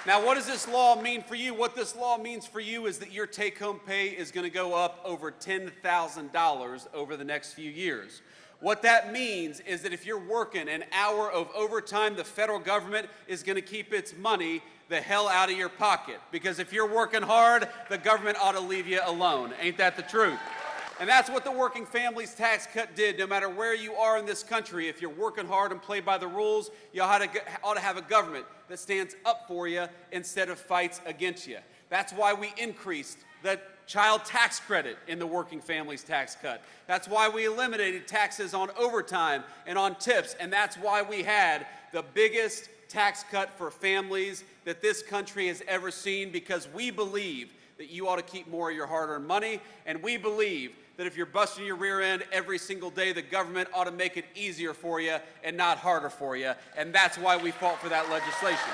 Now, what does this law mean for you? What this law means for you is that your take-home pay is going to go up over $10,000 over the next few years. What that means is that if you're working an hour of overtime, the federal government is going to keep its money the hell out of your pocket. Because if you're working hard, the government ought to leave you alone. Ain't that the truth? And that's what the Working Families Tax Cut did. No matter where you are in this country, if you're working hard and play by the rules, you ought to have a government that stands up for you instead of fights against you. That's why we increased the child tax credit in the Working Families Tax Cut. That's why we eliminated taxes on overtime and on tips. And that's why we had the biggest tax cut for families that this country has ever seen, because we believe that you ought to keep more of your hard-earned money, and we believe that if you're busting your rear end every single day, the government ought to make it easier for you and not harder for you, and that's why we fought for that legislation.